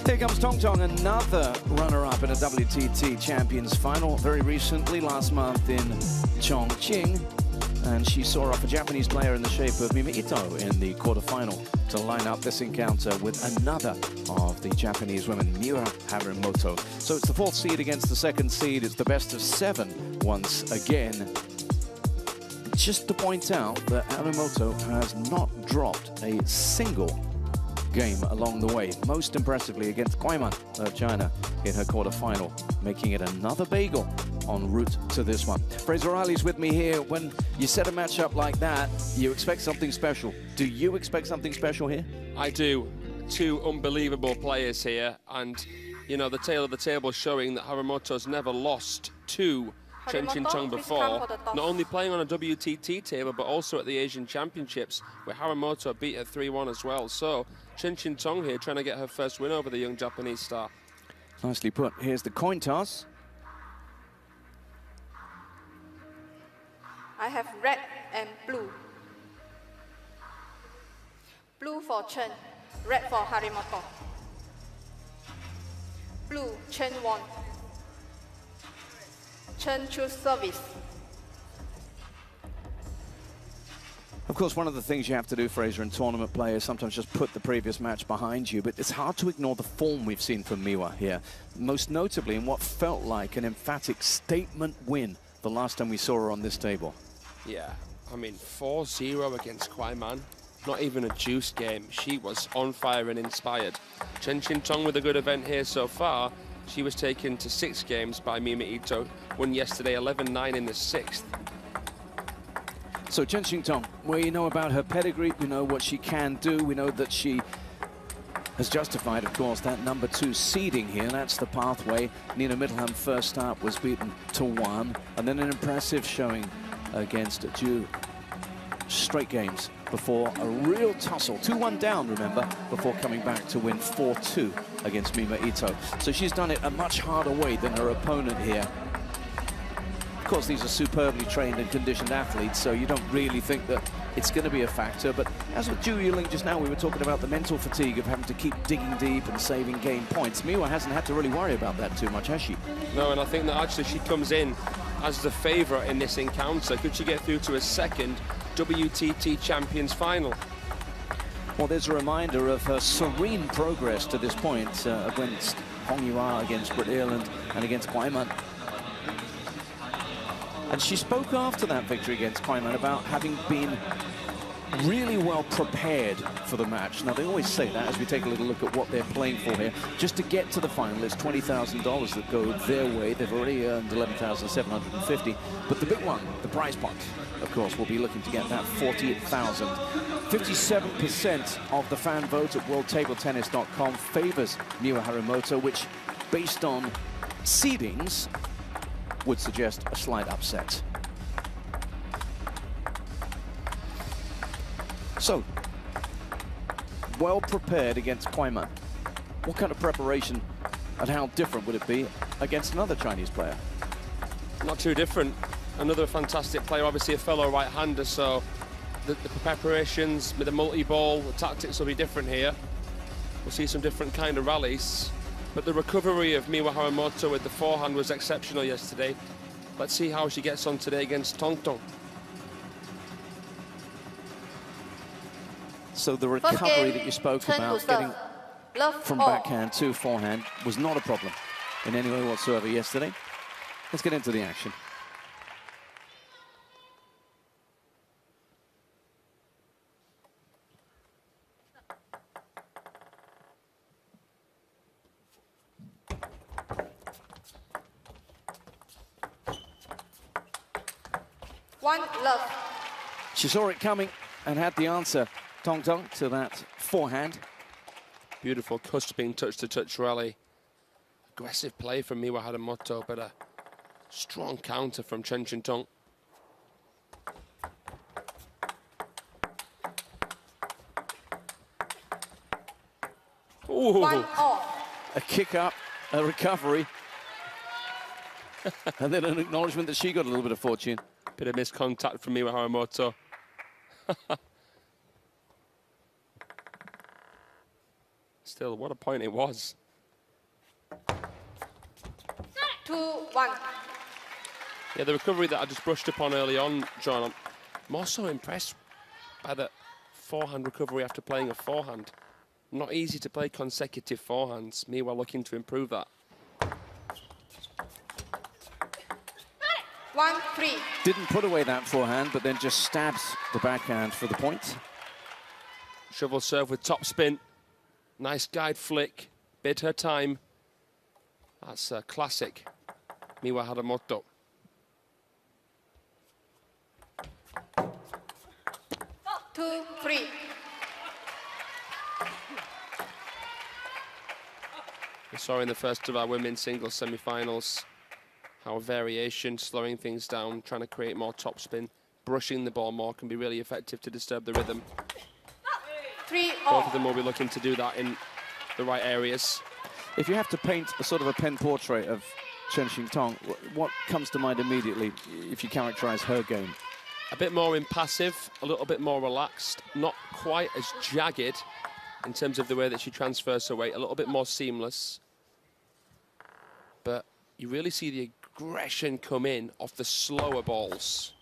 Here comes Tong Tong, another runner-up in a WTT Champions Final. Very recently, last month in Chongqing. And she saw off a Japanese player in the shape of Mima Ito in the quarterfinal to line up this encounter with another of the Japanese women, Miwa Harimoto. So it's the fourth seed against the second seed. It's the best of 7 once again. Just to point out that Harimoto has not dropped a single game along the way, most impressively against Guiman of China in her quarterfinal, making it another bagel en route to this one. Fraser Riley's with me here. When you set a matchup like that, you expect something special. Do you expect something special here? I do. 2 unbelievable players here, and you know, the tail of the table showing that Harimoto's never lost to CHENXINGTONG before, not only playing on a WTT table, but also at the Asian Championships, where Harimoto beat her 3-1 as well. So CHENXINGTONG here trying to get her first win over the young Japanese star. Nicely put. Here's the coin toss. I have red and blue. Blue for Chen, red for Harimoto. Blue, Chen won. Chen choose service. Of course, one of the things you have to do, Fraser, in tournament play is sometimes just put the previous match behind you, but it's hard to ignore the form we've seen from Miwa here, most notably in what felt like an emphatic statement win the last time we saw her on this table. Yeah, I mean, 4-0 against Guiman, not even a juice game. She was on fire and inspired. CHENXINGTONG with a good event here so far. She was taken to 6 games by Mima Ito, won yesterday 11-9 in the 6th. So CHENXINGTONG, we know about her pedigree, we know what she can do, we know that she has justified, of course, that #2 seeding here. That's the pathway. Nina Mittelham first start was beaten to 1, and then an impressive showing against Ju. Straight games before a real tussle. 2-1 down, remember, before coming back to win 4-2 against Mima Ito. So she's done it a much harder way than her opponent here. Of course, these are superbly trained and conditioned athletes, so you don't really think that it's going to be a factor. But as with Ju Yuling just now, we were talking about the mental fatigue of having to keep digging deep and saving game points. Miwa hasn't had to really worry about that too much, has she? No, and I think that actually she comes in as the favourite in this encounter. Could she get through to a second WTT Champions Final? Well, there's a reminder of her serene progress to this point against Hong Yua, against Brit Ireland, and against Guiman. And she spoke after that victory against Guiman about having been really well prepared for the match. Now, they always say that as we take a little look at what they're playing for here. Just to get to the final, it's $20,000 that go their way. They've already earned $11,750. But the big one, the prize pot, of course, will be looking to get that $40,000. 57% of the fan vote at worldtabletennis.com favors Miwa Harimoto, which, based on seedings, would suggest a slight upset. So, well prepared against Guiman. What kind of preparation and how different would it be against another Chinese player? Not too different. Another fantastic player, obviously a fellow right-hander, so the preparations with the multi-ball, the tactics will be different here. We'll see some different kind of rallies. But the recovery of Miwa Harimoto with the forehand was exceptional yesterday. Let's see how she gets on today against Tong Tong. So the recovery that you spoke about, getting from backhand to forehand, was not a problem in any way whatsoever yesterday. Let's get into the action. One love. She saw it coming and had the answer, Tong Tong, to that forehand. Beautiful cusping touch-to-touch rally. Aggressive play from Miwa Harimoto, but a strong counter from CHENXINGTONG. Ooh. 1-all. A kick up, a recovery, and then an acknowledgement that she got a little bit of fortune. Bit of missed contact from Miwa Harimoto. Still, what a point it was. 2-1. Yeah, the recovery that I just brushed upon early on, John, I'm also impressed by the forehand recovery after playing a forehand. Not easy to play consecutive forehands. Miwa looking to improve that. 1-3. Didn't put away that forehand, but then just stabs the backhand for the point. Shovel serve with top spin. Nice guide flick. Bid her time. That's a classic. Miwa Harimoto. Two, 3. We saw in the first of our women's singles semi-finals how variation, slowing things down, trying to create more topspin, brushing the ball more can be really effective to disturb the rhythm. 3-all. Both of them will be looking to do that in the right areas. If you have to paint a sort of a pen portrait of Chen Xingtong, what comes to mind immediately if you characterize her game? A bit more impassive, a little bit more relaxed, not quite as jagged in terms of the way that she transfers her weight, a little bit more seamless. But you really see the aggression come in off the slower balls.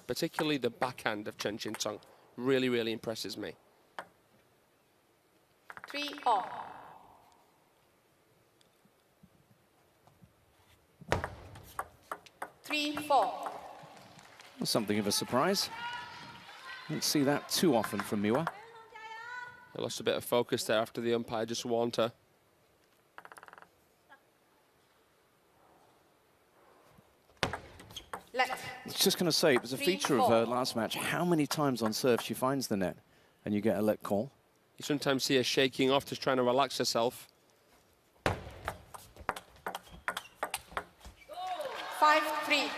Particularly the backhand of Chen Xingtong really, really impresses me. 3-all. Three, 4. Something of a surprise. Don't see that too often from Miwa. I lost a bit of focus there after the umpire just warned her. Left. I was just going to say, it was a 3, feature 4. of her last match, how many times on serve she finds the net and you get a let call. You sometimes see her shaking off, just trying to relax herself. 5-3.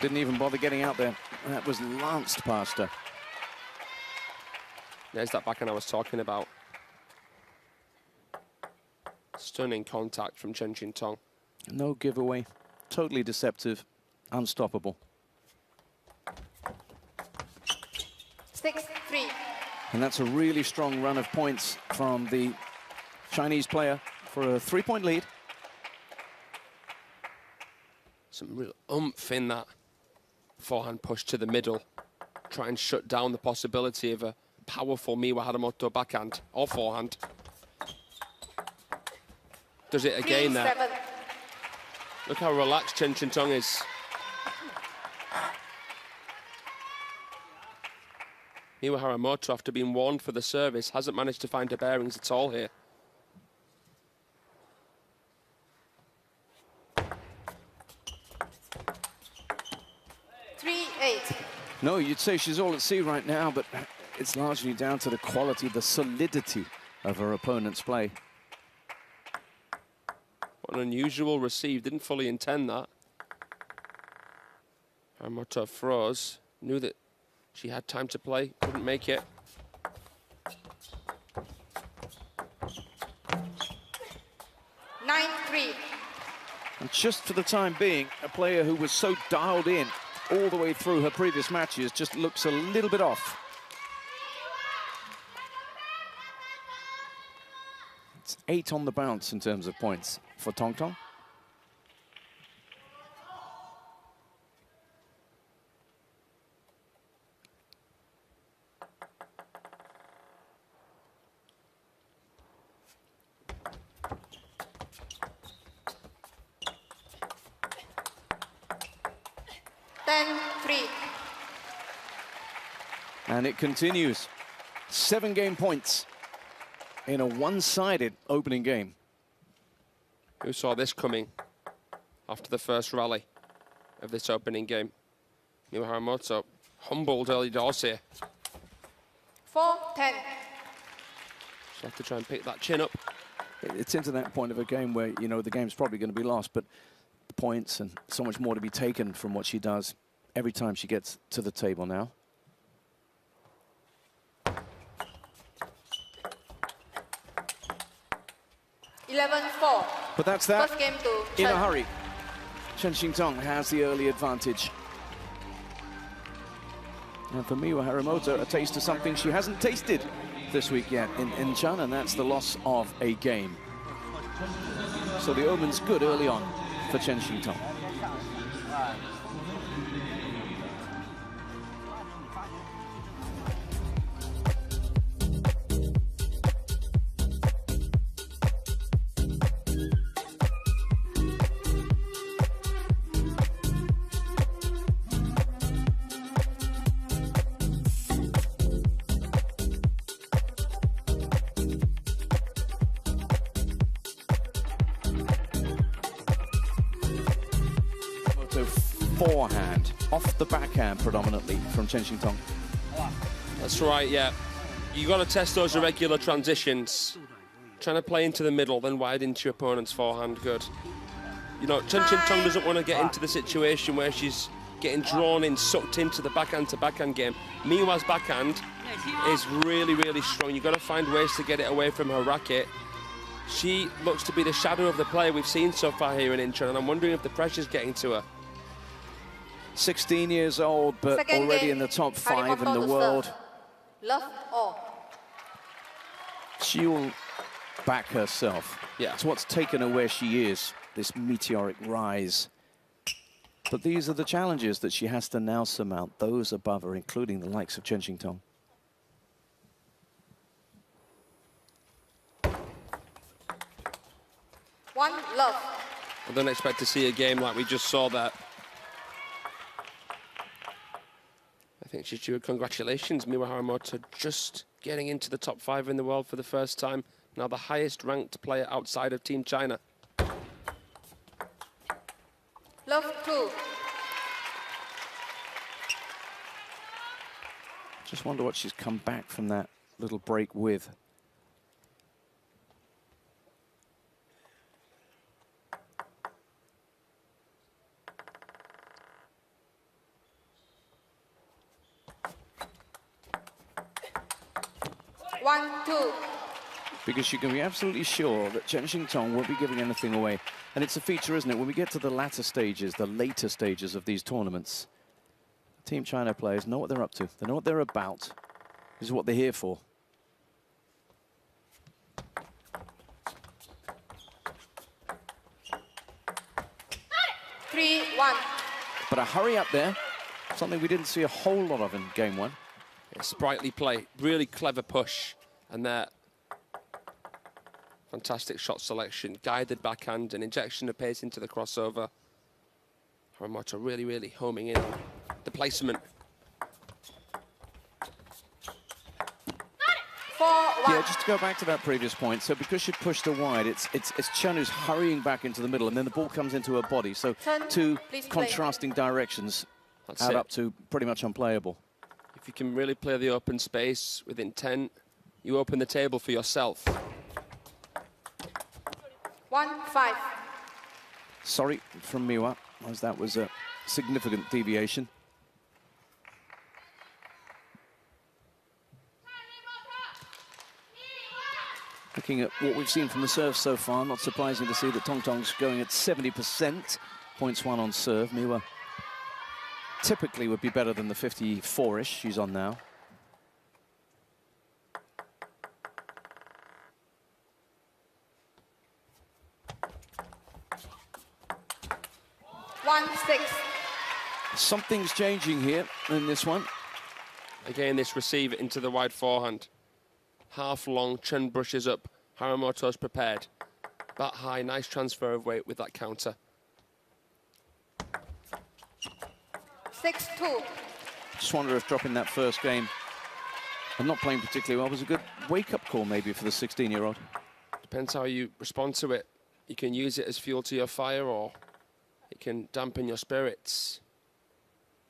Didn't even bother getting out there. That was lanced past her. There's that backhand I was talking about. Stunning contact from Chen Xingtong. No giveaway. Totally deceptive. Unstoppable. 6-3. And that's a really strong run of points from the Chinese player for a 3-point lead. Some real oomph in that forehand push to the middle. Try and shut down the possibility of a powerful Miwa Harimoto backhand or forehand. Does it again there. 3-7. Look how relaxed Chen Xingtong is. Miwa Harimoto, after being warned for the service, hasn't managed to find her bearings at all here. No, you'd say she's all at sea right now, but it's largely down to the quality, the solidity of her opponent's play. What an unusual receive, didn't fully intend that. Harimoto froze, knew that she had time to play, couldn't make it. And just for the time being, a player who was so dialed in all the way through her previous matches just looks a little bit off. It's 8 on the bounce in terms of points for Tong Tong. And it continues. 7 game points in a one-sided opening game. Who saw this coming after the first rally of this opening game? Miwa Harimoto humbled early doors here. 4-10. So have to try and pick that chin up. It's into that point of a game where, you know, the game's probably going to be lost, but the points and so much more to be taken from what she does every time she gets to the table now. But that's that. First game to in a hurry. Chen Xingtong has the early advantage. And for Miwa Harimoto, a taste of something she hasn't tasted this week yet in Incheon, and that's the loss of a game. So the omen's good early on for CHENXINGTONG. Forehand, off the backhand predominantly from CHENXINGTONG. That's right, yeah. You got to test those irregular transitions. Trying to play into the middle, then wide into your opponent's forehand, good. You know, CHENXINGTONG doesn't want to get into the situation where she's getting drawn in, sucked into the backhand to backhand game. Miwa's backhand is really, really strong. You've got to find ways to get it away from her racket. She looks to be the shadow of the player we've seen so far here in Incheon, and I'm wondering if the pressure's getting to her. 16 years old, but already in the top 5 in the world. Love all. She will back herself. Yeah. It's what's taken her where she is, this meteoric rise. But these are the challenges that she has to now surmount, those above her, including the likes of CHENXINGTONG. One love. I don't expect to see a game like we just saw that. I think she's due. Congratulations, Miwa Harimoto, just getting into the top 5 in the world for the first time. Now the highest ranked player outside of Team China. Love 2. Just wonder what she's come back from that little break with. One, two. Because you can be absolutely sure that CHENXINGTONG won't be giving anything away. And it's a feature, isn't it? When we get to the latter stages, the later stages of these tournaments, Team China players know what they're up to. They know what they're about. This is what they're here for. Three, one. But a hurry up there, something we didn't see a whole lot of in game 1. Yeah, sprightly play, really clever push, and that fantastic shot selection, guided backhand, and injection of pace into the crossover. Harimoto really, really homing in on the placement. 4-1. Yeah, just to go back to that previous point, so because she pushed her wide, it's Chen who's hurrying back into the middle, and then the ball comes into her body. So two contrasting directions add up to pretty much unplayable. If you can really play the open space with intent, you open the table for yourself. 1-5. Sorry from Miwa, as that was a significant deviation. Looking at what we've seen from the serve so far, not surprising to see that Tongtong's going at 70%. Points 1 on serve. Miwa typically would be better than the 54-ish she's on now. Something's changing here in this one. Again, this receive into the wide forehand. Half long, Chen brushes up. Harimoto's prepared. That high, nice transfer of weight with that counter. 6-2. Just wonder if dropping that first game and not playing particularly well was a good wake-up call maybe for the 16-year-old. Depends how you respond to it. You can use it as fuel to your fire, or it can dampen your spirits.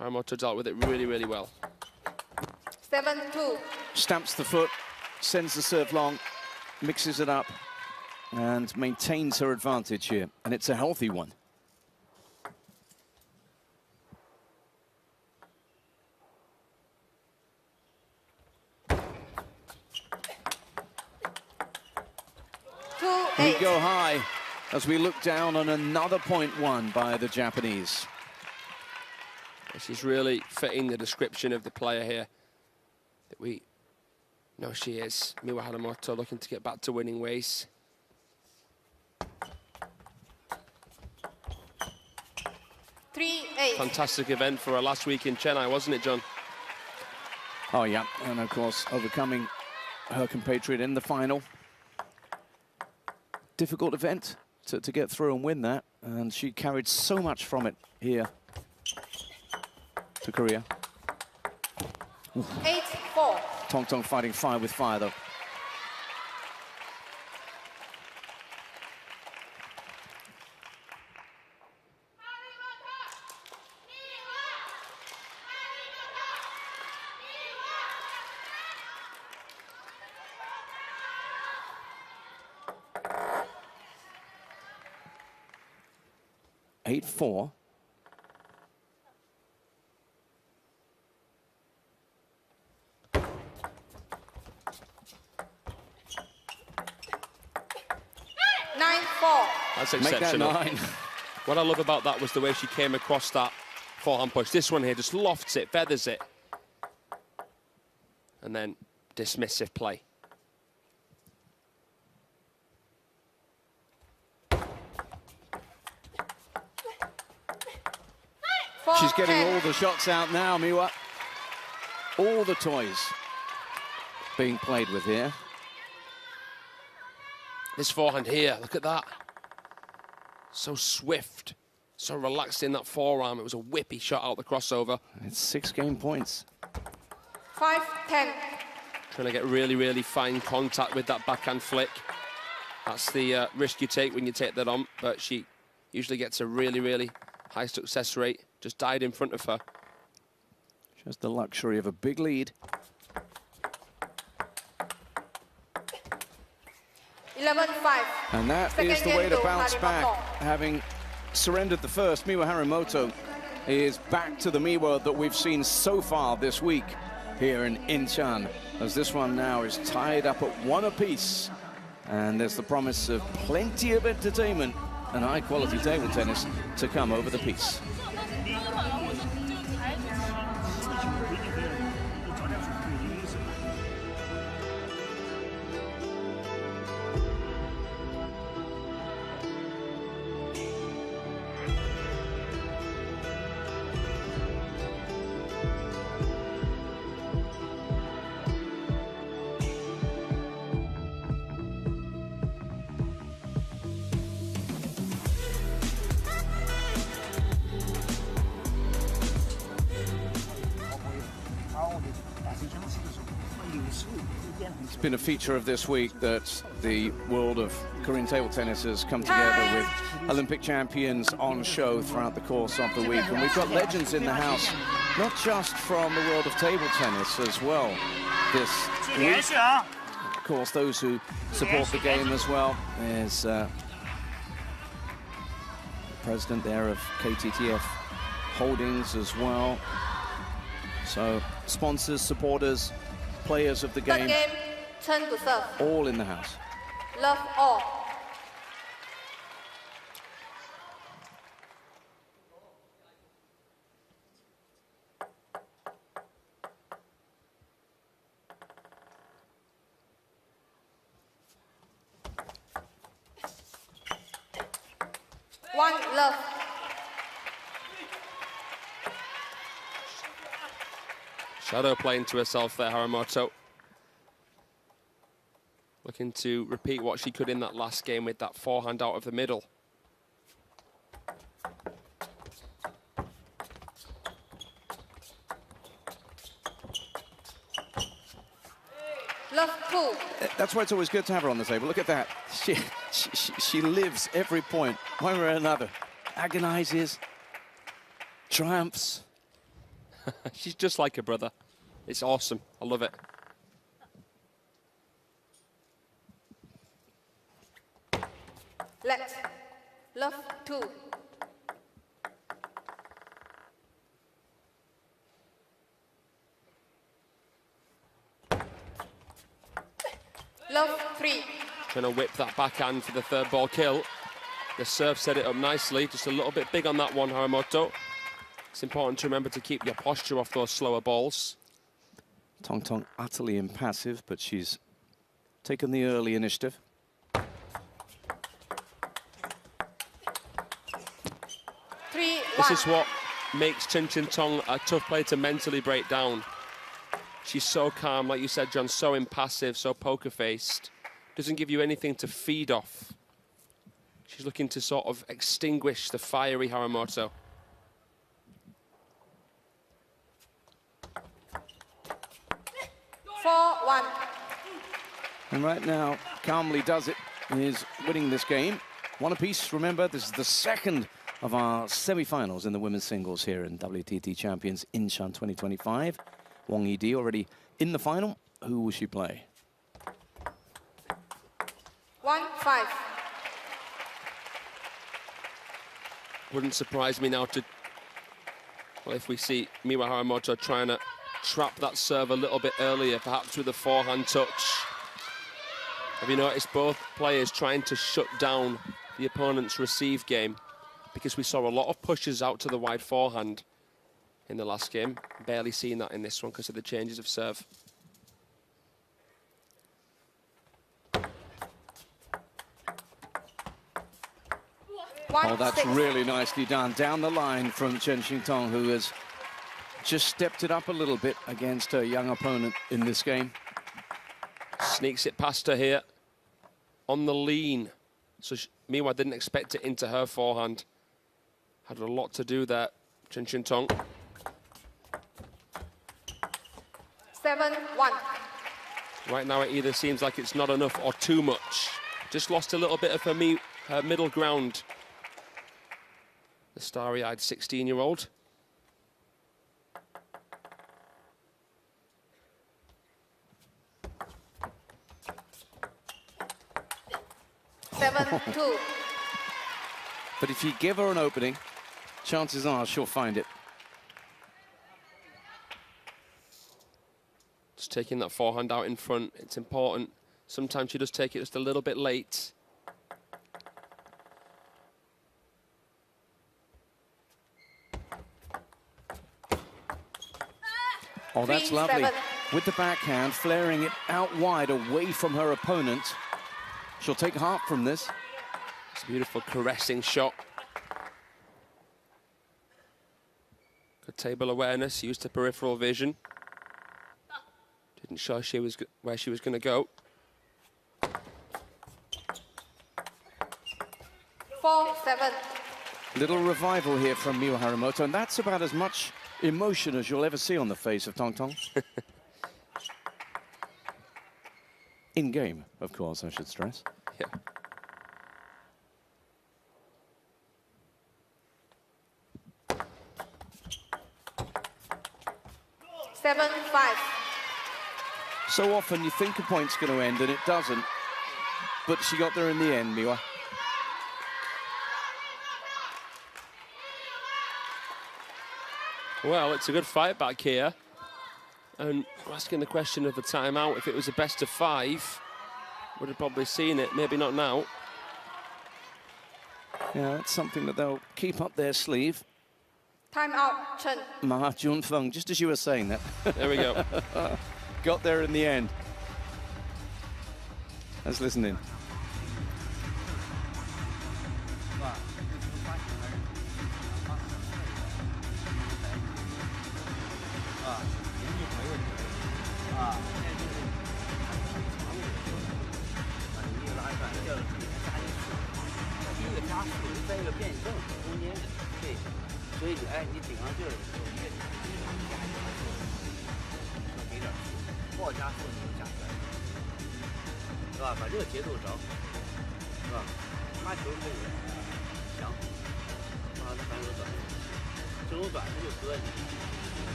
Harimoto dealt with it really, really well. 7-2. Stamps the foot, sends the serve long, mixes it up, and maintains her advantage here. And it's a healthy one. We go high as we look down on another point won by the Japanese. This is really fitting the description of the player here that we No, she is. Miwa Harimoto looking to get back to winning ways. Fantastic event for her last week in Chennai, wasn't it, John? Oh, yeah. And, of course, overcoming her compatriot in the final. Difficult event to get through and win that. And she carried so much from it here to Korea. 8-4. Tong-Tong fighting fire with fire, though. Four. That's exceptional. Make that 9. What I love about that was the way she came across that forehand push. This one here just lofts it, feathers it. And then dismissive play. She's getting all the shots out now, Miwa. All the toys being played with here. This forehand here, look at that. So swift, so relaxed in that forearm. It was a whippy shot out the crossover. It's 6 game points. 5-10. Trying to get really, really fine contact with that backhand flick. That's the risk you take when you take that on, but she usually gets a really, really high success rate. Just died in front of her. She has the luxury of a big lead. 11-5. And that is the way to bounce back. Having surrendered the first, Miwa Harimoto is back to the Miwa that we've seen so far this week here in Incheon, as this one now is tied up at 1 apiece. And there's the promise of plenty of entertainment and high-quality table tennis to come over the piece. It's been a feature of this week that the world of Korean table tennis has come together with Olympic champions on show throughout the course of the week. And we've got legends in the house, not just from the world of table tennis as well this week. Of course, those who support the game as well. There's the president there of KTTF Holdings as well. So sponsors, supporters, players of the game, turn to serve. All in the house. Love all. One love. Shadow playing to herself there, Harimoto. Looking to repeat what she could in that last game with that forehand out of the middle. Love two. That's why it's always good to have her on the table. Look at that. She lives every point, one way or another. Agonizes, triumphs. She's just like her brother. It's awesome. I love it. Let. Love two. Love three. Trying to whip that backhand for the third ball kill. The serve set it up nicely. Just a little bit big on that one, Harimoto. It's important to remember to keep your posture off those slower balls. Tong utterly impassive, but she's taken the early initiative. This is what makes CHENXINGTONG a tough player to mentally break down. She's so calm, like you said, John, so impassive, so poker-faced. Doesn't give you anything to feed off. She's looking to sort of extinguish the fiery Harimoto. And right now, calmly does it, is winning this game. One apiece, remember, this is the second of our semi-finals in the women's singles here in WTT Champions Incheon 2025. Wang Yidi already in the final. Who will she play? 1-5. Wouldn't surprise me now to, well, if we see Miwa Harimoto trying to trap that serve a little bit earlier, perhaps with a forehand touch. Have you noticed both players trying to shut down the opponent's receive game? Because we saw a lot of pushes out to the wide forehand in the last game. Barely seen that in this one because of the changes of serve. Oh, that's really nicely done. Down the line from CHENXINGTONG, who has just stepped it up a little bit against her young opponent in this game. Sneaks it past her here on the lean. So Miwa didn't expect it into her forehand. Had a lot to do there, CHENXINGTONG. 7-1. Right now, it either seems like it's not enough or too much. Just lost a little bit of her middle ground. The starry-eyed 16-year-old. But if you give her an opening, chances are she'll find it. Just taking that forehand out in front, it's important. Sometimes she does take it just a little bit late. Oh, that's lovely. With the backhand, flaring it out wide away from her opponent. She'll take heart from this. It's a beautiful caressing shot. Good table awareness, used her peripheral vision. Didn't show where she was going to go. 4-7. Little revival here from Miwa Harimoto, and that's about as much emotion as you'll ever see on the face of Tong. In game, of course, I should stress. Yeah. So often you think a point's going to end and it doesn't, but she got there in the end, Miwa. Well, it's a good fight back here. And we're asking the question of the timeout. If it was a best of 5, would have probably seen it. Maybe not now. Yeah, that's something that they'll keep up their sleeve. Time out, Chen. Ma Junfeng, just as you were saying that. There we go. Got there in the end. Let's listen in.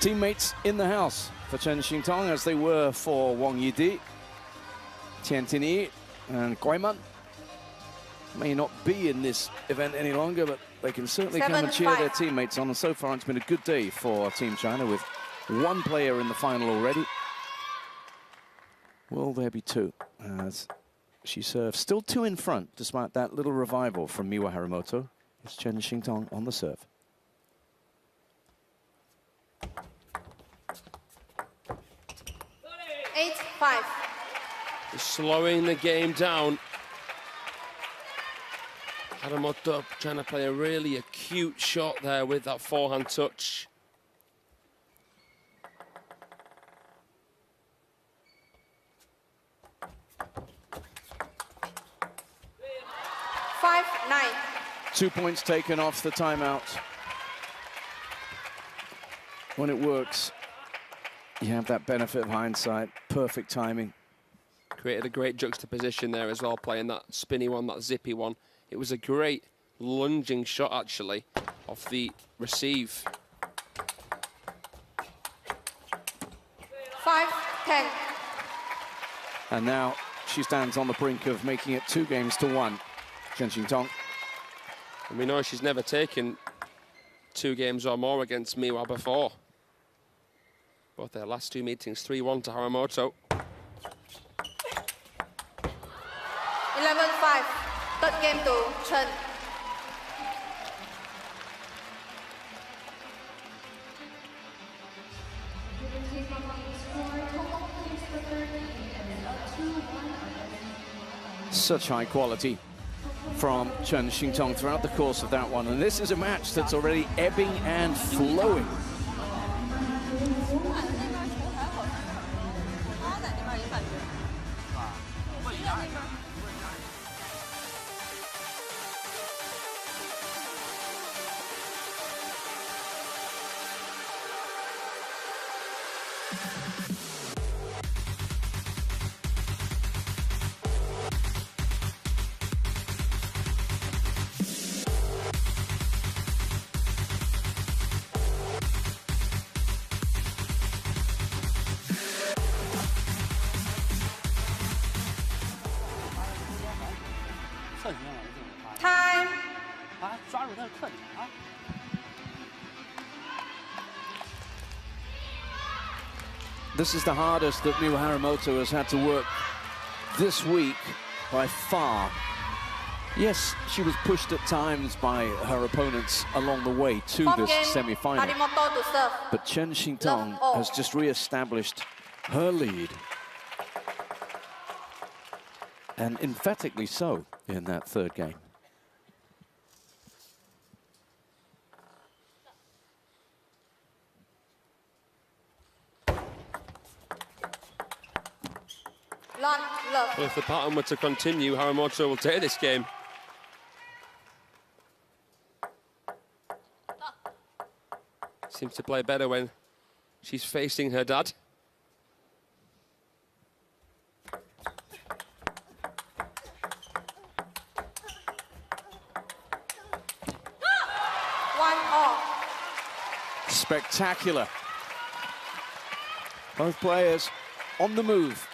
Teammates in the house for Chen Xingtong, as they were for Wang Yidi, Tian Tinyi, and Guiman. May not be in this event any longer, but they can certainly come and cheer their teammates on. And so far, it's been a good day for Team China, with one player in the final already. Will there be two? As she serves, still 2 in front, despite that little revival from Miwa Harimoto. It's Chen Xingtong on the serve. Slowing the game down. Harimoto trying to play a really acute shot there with that forehand touch. Five, 9. 2 points taken off the timeout. When it works, you have that benefit of hindsight. Perfect timing. Created a great juxtaposition there as well, playing that spinny one, that zippy one. It was a great lunging shot, actually, off the receive. 5, 10. And now she stands on the brink of making it 2-1, Chen Xingtong. And we know she's never taken 2 games or more against Miwa before. Both their last 2 meetings, 3-1 to Harimoto. 11-5. Third game to Chen. Such high quality from Chen Xingtong throughout the course of that one. And this is a match that's already ebbing and flowing. Time. This is the hardest that Miwa Harimoto has had to work this week by far. Yes, she was pushed at times by her opponents along the way to this semi-final. But Chen Xingtong has just re-established her lead. And emphatically so in that third game. Well, if the pattern were to continue, Harimoto will take this game. Seems to play better when she's facing her dad. Spectacular. Both players on the move.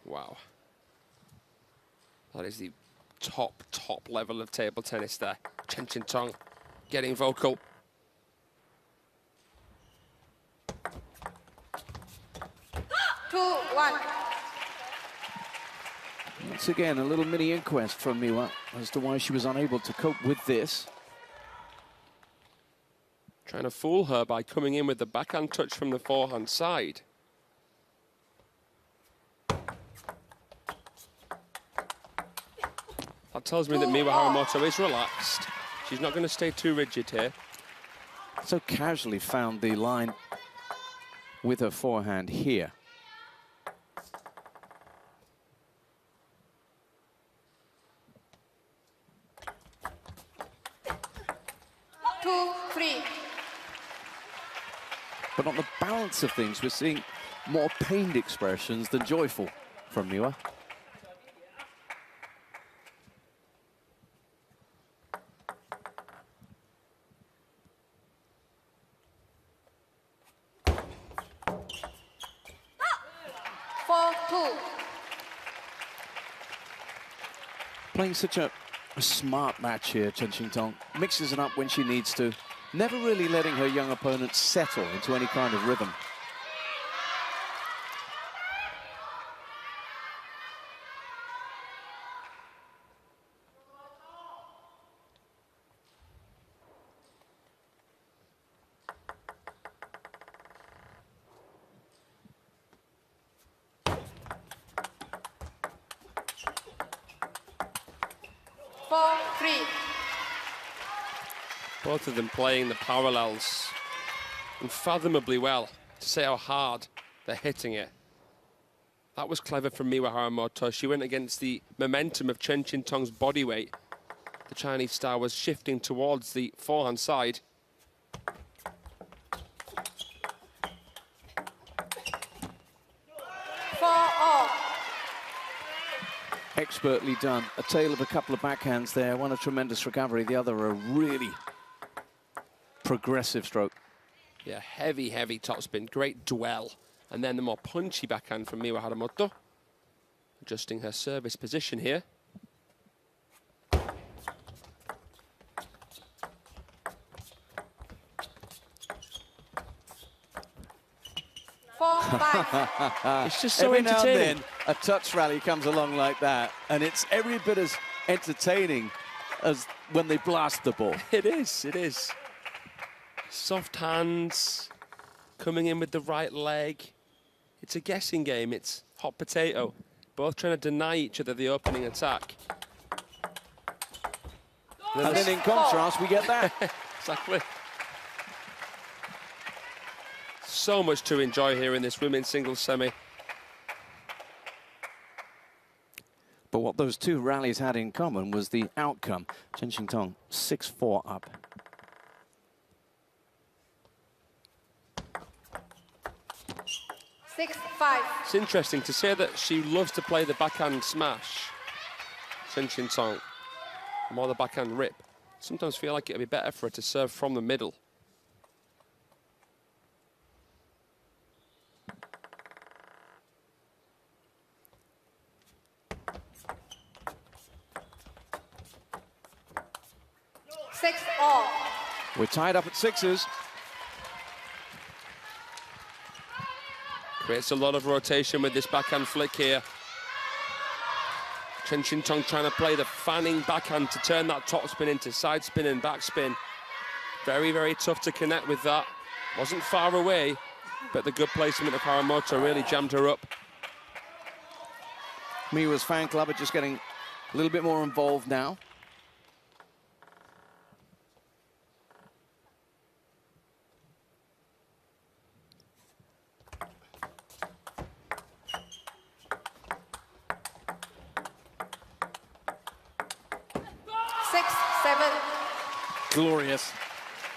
Wow. That is the top level of table tennis there. Chen Xingtong getting vocal. Once again, a little mini inquest from Miwa as to why she was unable to cope with this. Trying to fool her by coming in with the backhand touch from the forehand side. That tells me that Miwa Harimoto is relaxed. She's not going to stay too rigid here. So casually found the line with her forehand here. But on the balance of things, we're seeing more pained expressions than joyful from Miwa. 4-2. Playing such a smart match here, CHENXINGTONG. Mixes it up when she needs to. Never really letting her young opponent settle into any kind of rhythm. Both of them playing the parallels unfathomably well, to say how hard they're hitting it. That was clever from Miwa Harimoto. She went against the momentum of CHENXINGTONG's body weight. The Chinese star was shifting towards the forehand side. Expertly done. A tale of a couple of backhands there. One a tremendous recovery, the other a really progressive stroke. Yeah, heavy, heavy topspin. Great dwell. And then the more punchy backhand from Miwa Harimoto. Adjusting her service position here. It's just so every now and entertaining. then a touch rally comes along like that, and it's every bit as entertaining as when they blast the ball. It is, it is. Soft hands, coming in with the right leg. It's a guessing game, it's hot potato. Both trying to deny each other the opening attack. And then in contrast, we get that. Exactly. So much to enjoy here in this women's singles semi. But what those two rallies had in common was the outcome. CHENXINGTONG 6-4 up. It's interesting to say that she loves to play the backhand smash, CHENXINGTONG, more the backhand rip. Sometimes feel like it would be better for her to serve from the middle. We're tied up at sixes. Creates a lot of rotation with this backhand flick here. CHENXINGTONG trying to play the fanning backhand to turn that topspin into side spin and backspin. Very, very tough to connect with that. Wasn't far away, but the good placement of Harimoto really jammed her up. Miwa's fan club are just getting a little bit more involved now. Glorious.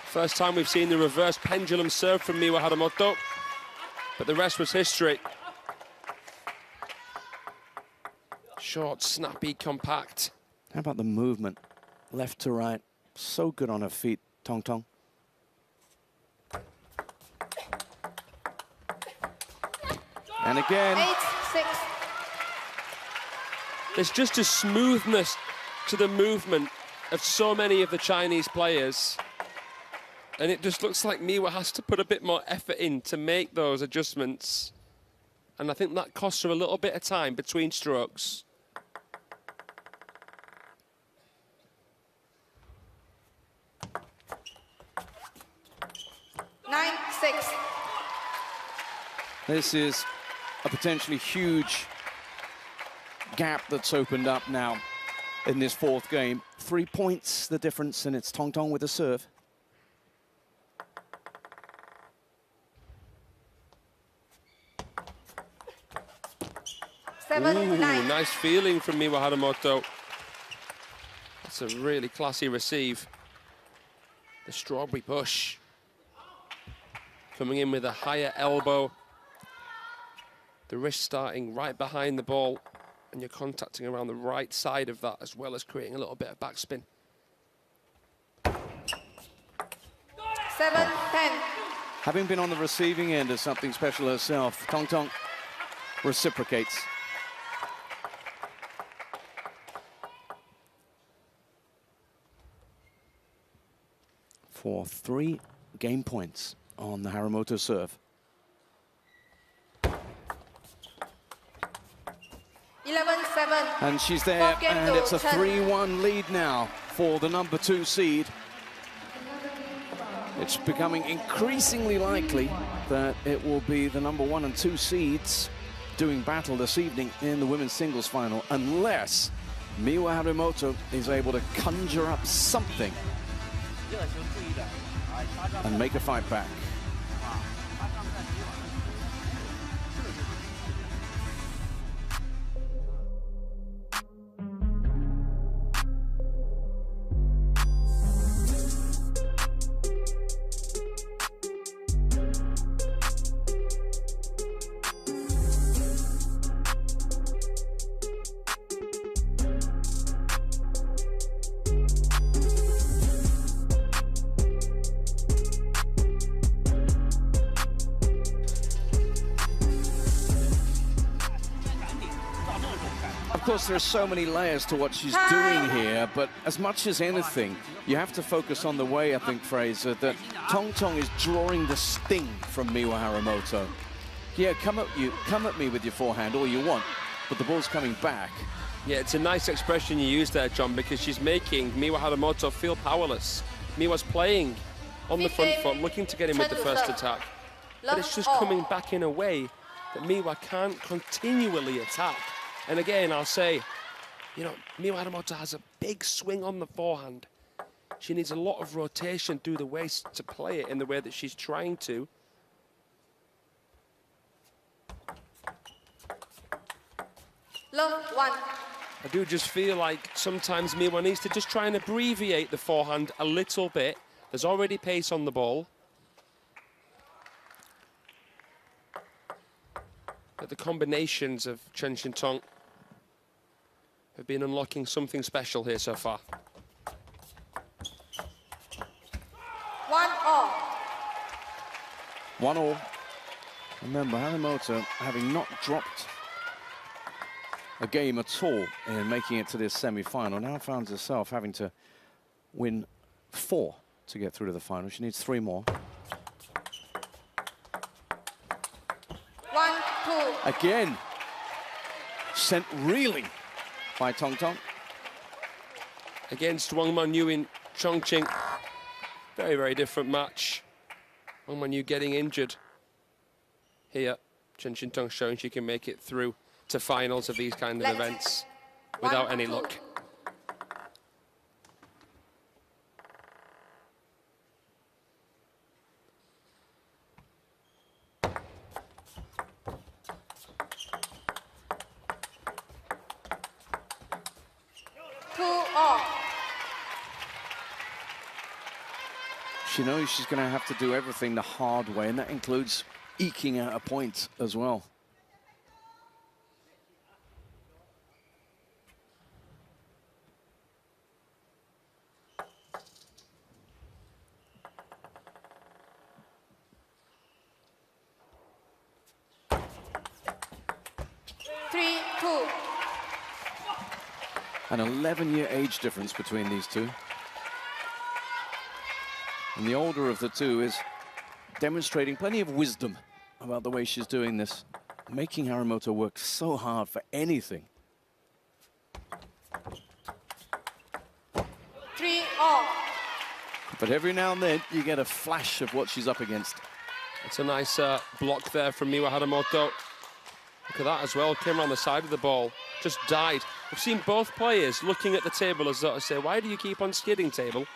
First time we've seen the reverse pendulum serve from Miwa Harimoto, but the rest was history. Short, snappy, compact. How about the movement? Left to right. So good on her feet, Tong. And again. 8-6. There's just a smoothness to the movement of so many of the Chinese players. And it just looks like Miwa has to put a bit more effort in to make those adjustments. And I think that costs her a little bit of time between strokes. This is a potentially huge gap that's opened up now in this fourth game. 3 points the difference, and it's Tong with a serve. Ooh, nice feeling from Miwa Harimoto. That's a really classy receive. The strawberry push. Coming in with a higher elbow. The wrist starting right behind the ball, and you're contacting around the right side of that, as well as creating a little bit of backspin. 7-10. Having been on the receiving end of something special herself, Tong reciprocates. For 3 game points on the Harimoto serve. 11-7. And she's there, and it's a 10. 3-1 lead now for the number 2 seed. It's becoming increasingly likely that it will be the number 1 and 2 seeds doing battle this evening in the women's singles final, unless Miwa Harimoto is able to conjure up something and make a fight back. Of course, there are so many layers to what she's doing here, but as much as anything, you have to focus on the way, I think, Fraser, that Tong Tong is drawing the sting from Miwa Harimoto. Yeah, come at me with your forehand all you want, but the ball's coming back. Yeah, it's a nice expression you use there, John, because she's making Miwa Harimoto feel powerless. Miwa's playing on the front foot, looking to get in with the first attack. But it's just coming back in a way that Miwa can't continually attack. And again, I'll say, you know, Miwa Harimoto has a big swing on the forehand. She needs a lot of rotation through the waist to play it in the way that she's trying to. Love 1. I do just feel like sometimes Miwa needs to just try and abbreviate the forehand a little bit. There's already pace on the ball. But the combinations of CHENXINGTONG have been unlocking something special here so far. 1-all. 1-all. Remember, Harimoto, having not dropped a game at all in making it to this semi-final, now finds herself having to win 4 to get through to the final. She needs 3 more. 1-2. Again, sent reeling by Tong Tong. Against Wang Manyu in Chongqing. Very, very different match. Wang Manyu getting injured. Here, CHENXINGTONG showing she can make it through to finals of these kind of events without any luck. She knows she's going to have to do everything the hard way, and that includes eking out a point as well. An 11-year age difference between these two. And the older of the two is demonstrating plenty of wisdom about the way she's doing this, making Harimoto work so hard for anything. 3-all. But every now and then, you get a flash of what she's up against. It's a nice block there from Miwa Harimoto. Look at that as well, came around the side of the ball, just died. We've seen both players looking at the table as though to say, why do you keep on skidding, table?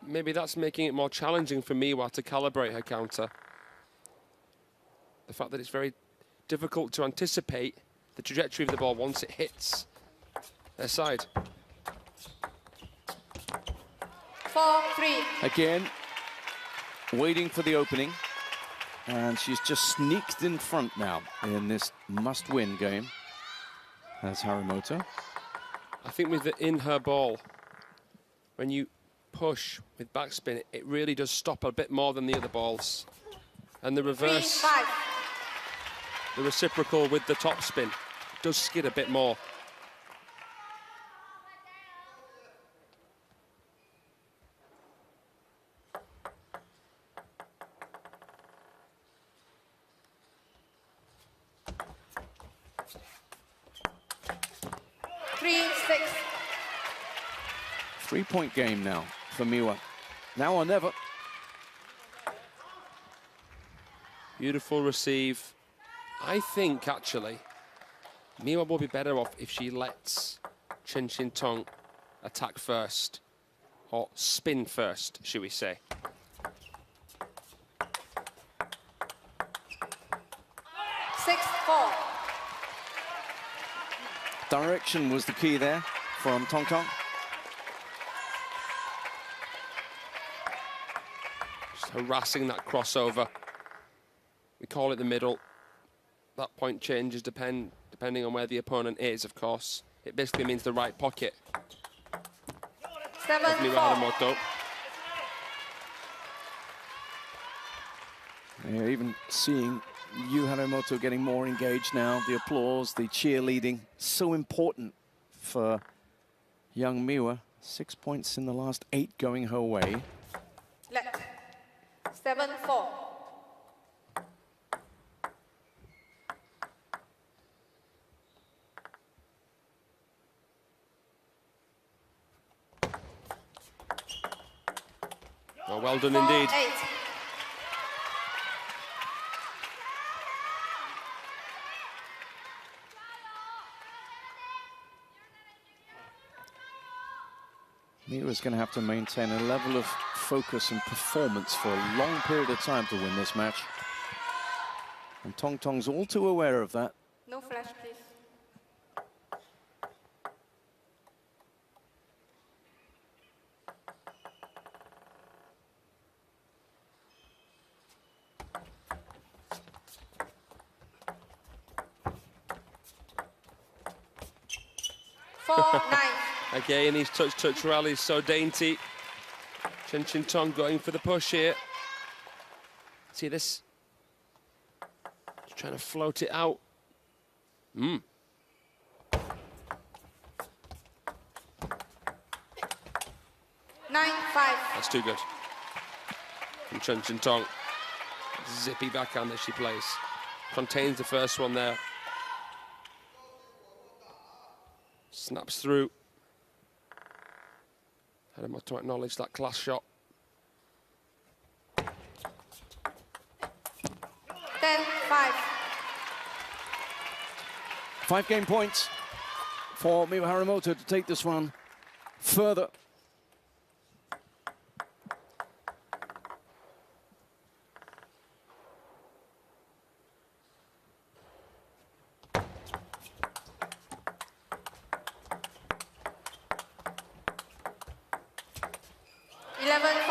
Maybe that's making it more challenging for Miwa to calibrate her counter. The fact that it's very difficult to anticipate the trajectory of the ball once it hits their side. 4-3. Again, waiting for the opening. And she's just sneaked in front now in this must-win game. That's Harimoto. I think with the in her ball, when you push with backspin, it really does stop a bit more than the other balls. And the reverse, the reciprocal with the top spin, does skid a bit more. Three-point game now for Miwa. Now or never. Beautiful receive. I think, actually, Miwa will be better off if she lets CHENXINGTONG attack first, or spin first, should we say. Direction was the key there from Tong-Tong. Just harassing that crossover. We call it the middle. That point changes depending on where the opponent is, of course. It basically means the right pocket. 7-4. Harimoto. You're even seeing Yu Harimoto getting more engaged now. The applause, the cheerleading, so important for young Miwa. 6 points in the last 8 going her way. Left. 7-4. Oh, well done indeed. 4-8. Miwa's going to have to maintain a level of focus and performance for a long period of time to win this match. And Tong-Tong's all too aware of that. No flash, please. Again, his touch rally is so dainty. CHENXINGTONG going for the push here. See this? Just trying to float it out. 9-5. That's too good. From CHENXINGTONG. Zippy backhand that she plays. Contains the first one there. Snaps through. Harimoto acknowledge that class shot. 10-5. 5 game points for Miwa Harimoto to take this one further.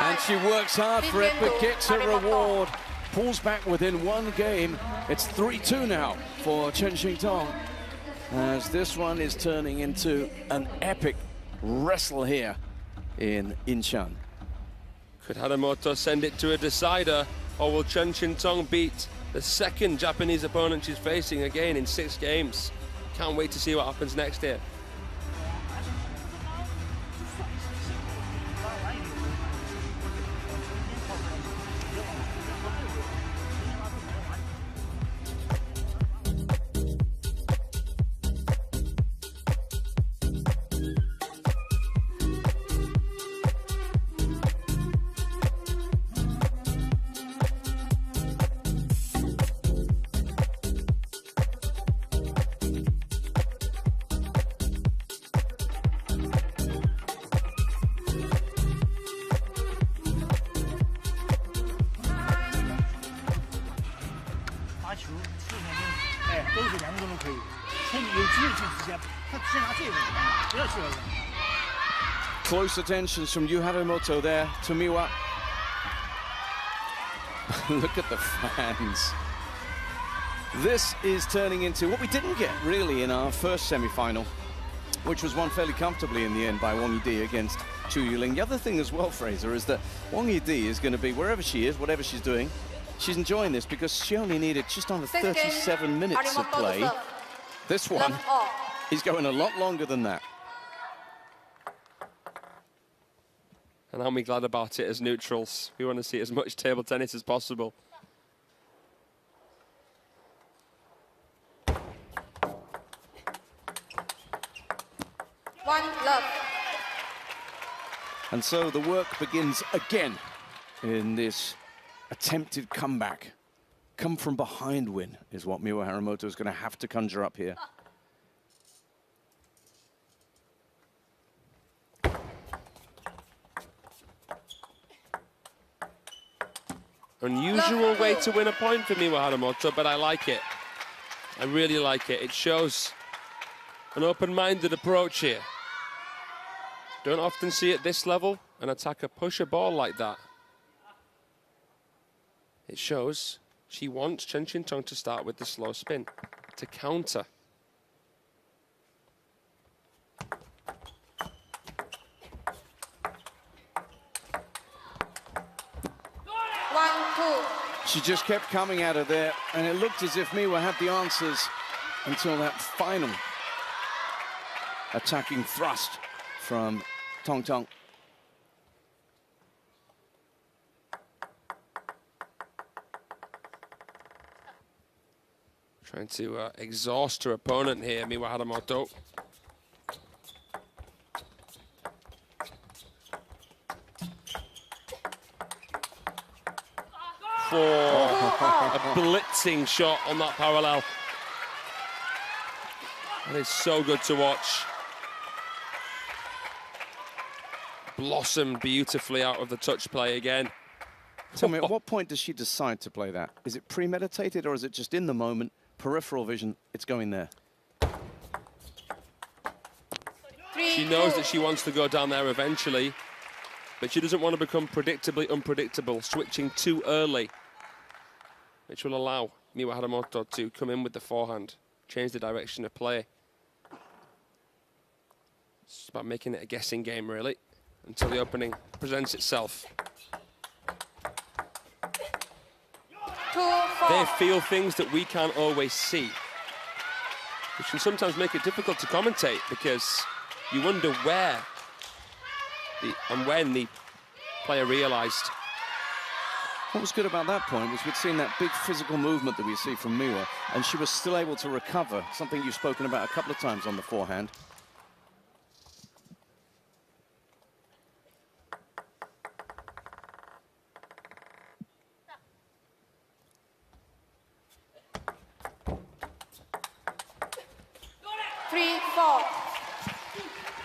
And she works hard for it, but gets her reward. Pulls back within 1 game. It's 3-2 now for CHENXINGTONG, as this one is turning into an epic wrestle here in Incheon. Could Harimoto send it to a decider, or will CHENXINGTONG beat the second Japanese opponent she's facing again in 6 games? Can't wait to see what happens next here. Close attentions from Yu Harimoto there to Miwa. Look at the fans. This is turning into what we didn't get really in our first semi-final, which was won fairly comfortably in the end by Wang Yidi against Chu Yuling. The other thing as well, Fraser, is that Wang Yidi is going to be, wherever she is, whatever she's doing, she's enjoying this because she only needed just under 37 minutes of play. This one is going a lot longer than that. And aren't we glad about it as neutrals? We want to see as much table tennis as possible. One love. And so the work begins again in this attempted comeback. Come from behind win is what Miwa Harimoto is going to have to conjure up here. Unusual way to win a point for Miwa Harimoto, but I like it. I really like it. It shows an open-minded approach here. Don't often see at this level an attacker push a ball like that. It shows she wants CHENXINGTONG to start with the slow spin, to counter. She just kept coming at her there, and it looked as if Miwa had the answers until that final attacking thrust from Tong. Trying to exhaust her opponent here, Miwa Harimoto. For a blitzing shot on that parallel. That is so good to watch. Blossomed beautifully out of the touch play again. Tell me, at what point does she decide to play that? Is it premeditated or is it just in the moment, peripheral vision, it's going there? She knows that she wants to go down there eventually, but she doesn't want to become predictably unpredictable, switching too early, which will allow Miwa Harimoto to come in with the forehand, change the direction of play. It's about making it a guessing game, really, until the opening presents itself. They feel things that we can't always see, which can sometimes make it difficult to commentate because you wonder where and when the player realised. What was good about that point was we'd seen that big physical movement that we see from Miwa, and she was still able to recover, something you've spoken about a couple of times on the forehand.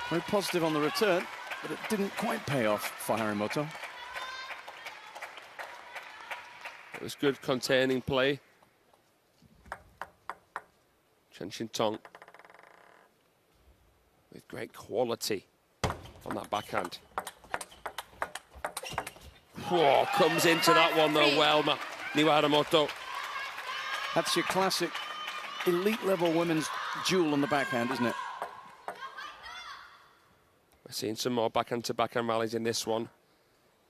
Very positive on the return, but it didn't quite pay off for Harimoto. It was good containing play. CHENXINGTONG with great quality on that backhand. Whoa, comes into that one though well, Miwa Harimoto. That's your classic elite level women's duel on the backhand, isn't it? We're seeing some more backhand-to-backhand rallies in this one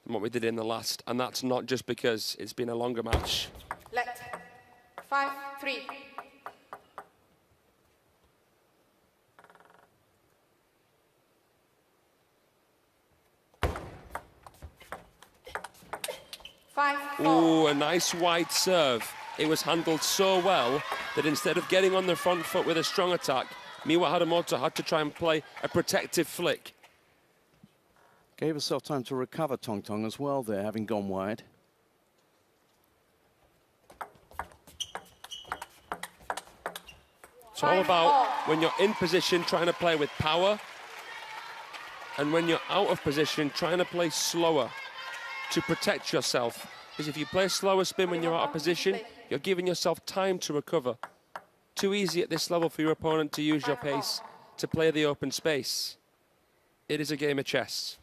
than what we did in the last, and that's not just because it's been a longer match. Let 5-3. Ooh, a nice wide serve. It was handled so well that instead of getting on the front foot with a strong attack, Miwa Harimoto had to try and play a protective flick. Gave herself time to recover Tong as well there, having gone wide. It's all about when you're in position trying to play with power, and when you're out of position trying to play slower to protect yourself. Because if you play a slower spin when you're out of position, you're giving yourself time to recover. Too easy at this level for your opponent to use your pace to play the open space. It is a game of chess.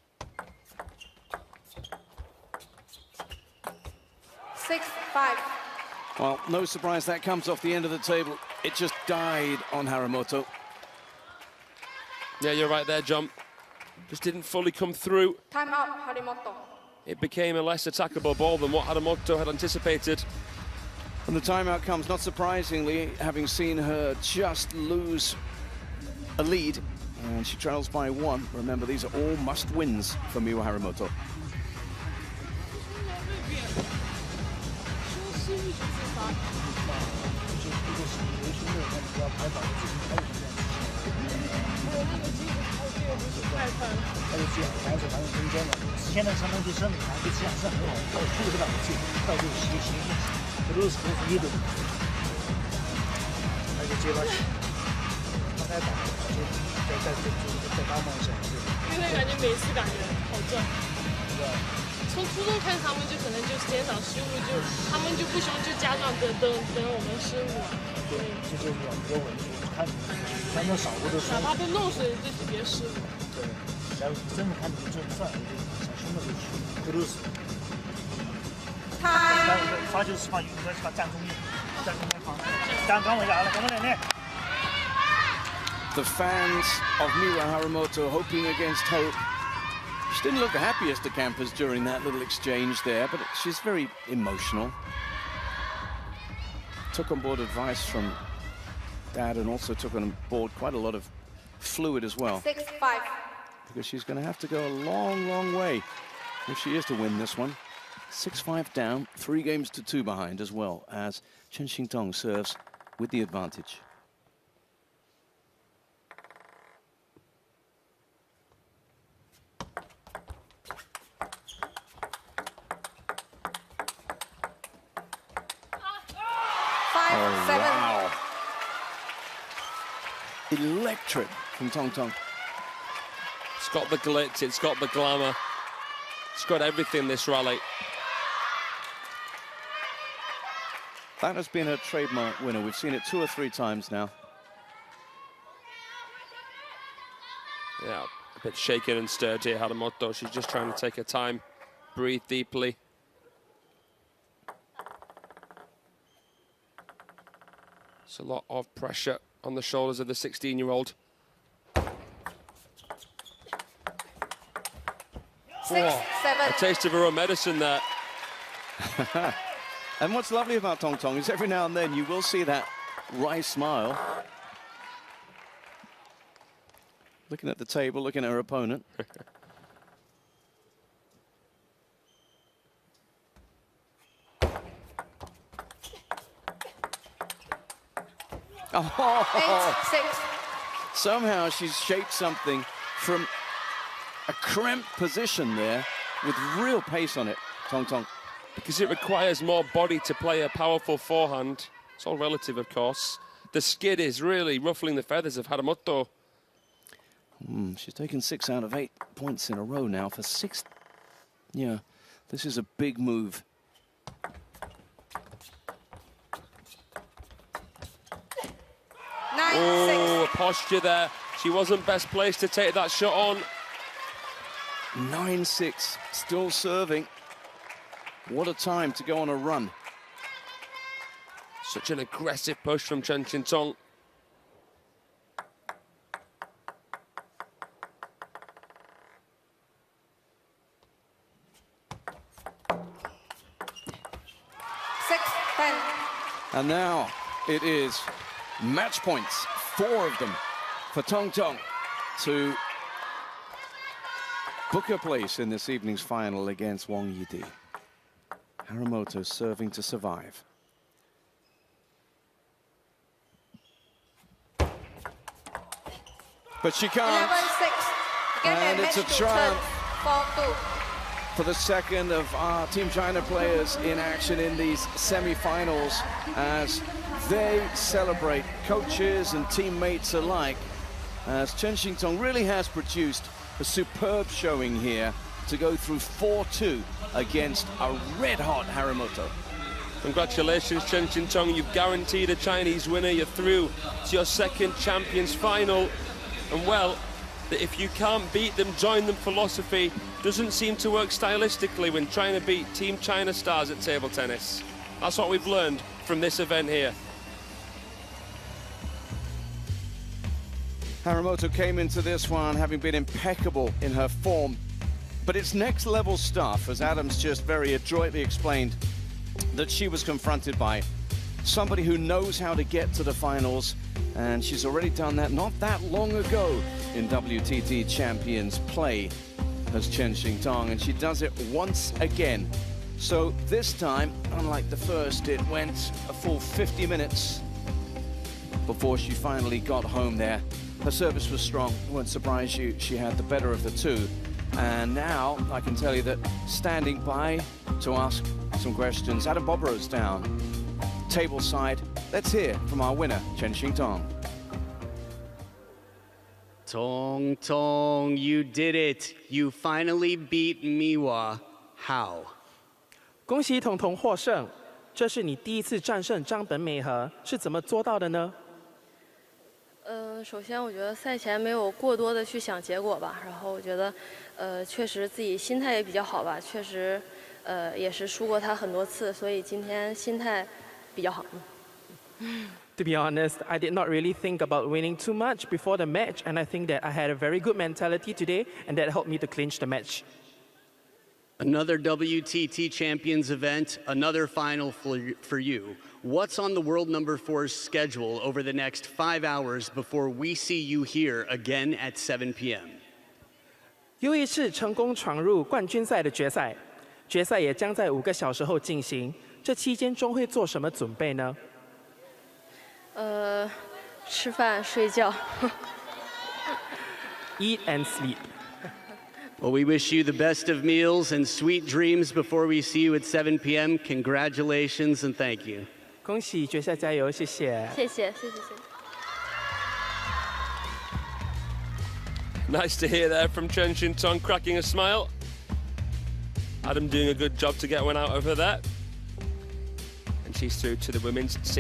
6-5. Well, no surprise that comes off the end of the table. It just died on Harimoto. Yeah, you're right there, John. Just didn't fully come through. Time out, Harimoto. it became a less attackable ball than what Harimoto had anticipated. And the timeout comes, not surprisingly, having seen her just lose a lead. And she trails by 1. Remember, these are all must-wins for Miwa Harimoto. The fans of Miwa Harimoto hoping against hope. She didn't look the happiest of campers during that little exchange there, but she's very emotional. Took on board advice from Dad and also took on board quite a lot of fluid as well. 6-5. Because she's going to have to go a long, long way if she is to win this one. 6-5 down, 3 games to 2 behind as well, as CHENXINGTONG serves with the advantage. Oh, wow. Electric from Tong Tong. It's got the glitz, it's got the glamour. It's got everything, this rally. That has been her trademark winner. We've seen it 2 or 3 times now. Yeah, a bit shaken and stirred here, Harimoto. She's just trying to take her time, breathe deeply. It's a lot of pressure on the shoulders of the 16-year-old. 6-7. A taste of her own medicine there. And what's lovely about Tong Tong is every now and then you will see that wry smile. Looking at the table, looking at her opponent. Oh, 8-6. Somehow she's shaped something from a cramped position there with real pace on it, Tong Tong. Because it requires more body to play a powerful forehand. It's all relative, of course. The skid is really ruffling the feathers of Harimoto. She's taken 6 out of 8 points in a row now for 6. Yeah, this is a big move. Oh, posture there. She wasn't best placed to take that shot on. 9-6, still serving. What a time to go on a run. Such an aggressive push from CHENXINGTONG. And now it is match points, 4 of them for Tong Tong to book a place in this evening's final against Wang Yidi. Harimoto serving to survive. But she can't. 11-6. And it's a triumph for the second of our Team China players in action in these semi-finals as they celebrate, coaches and teammates alike, as CHENXINGTONG really has produced a superb showing here to go through 4-2 against a red-hot Harimoto. Congratulations, CHENXINGTONG. You've guaranteed a Chinese winner. You're through to your second Champions final. And well, if you can't beat them, join them philosophy doesn't seem to work stylistically when trying to beat Team China stars at table tennis. That's what we've learned from this event here. Harimoto came into this one having been impeccable in her form But it's next level stuff, as Adams just very adroitly explained that she was confronted by somebody who knows how to get to the finals, and she's already done that not that long ago in WTT Champions play as Chen Xingtong, and she does it once again. So this time, unlike the first, it went a full 50 minutes before she finally got home there. Her service was strong. It won't surprise you, she had the better of the two. And now I can tell you that standing by to ask some questions, Adam Bobro's down table side. Let's hear from our winner, Chen Xingtong. Tong Tong, you did it. You finally beat Miwa. How? 恭喜彤彤获胜，这是你第一次战胜张本美和，是怎么做到的呢？首先我觉得赛前没有过多的去想结果吧，然后我觉得，确实自己心态也比较好吧，确实，也是输过他很多次，所以今天心态比较好。To be honest, I did not really think about winning too much before the match, and I think that I had a very good mentality today, and that helped me to clinch the match. Another WTT Champions event, another final for you. What's on the world number 4's schedule over the next 5 hours before we see you here again at 7 p.m.? 又一次成功闯入冠军赛的决赛，决赛也将在5个小时后进行。这期间中会做什么准备呢？吃饭睡觉。Eat and sleep. Well, we wish you the best of meals and sweet dreams before we see you at 7 p.m. Congratulations and thank you. 恭喜决赛加油，谢谢。谢谢，谢谢，谢谢。Nice to hear there from Chen Xingtong, cracking a smile. Adam doing a good job to get one out of her there. And she's through to the women's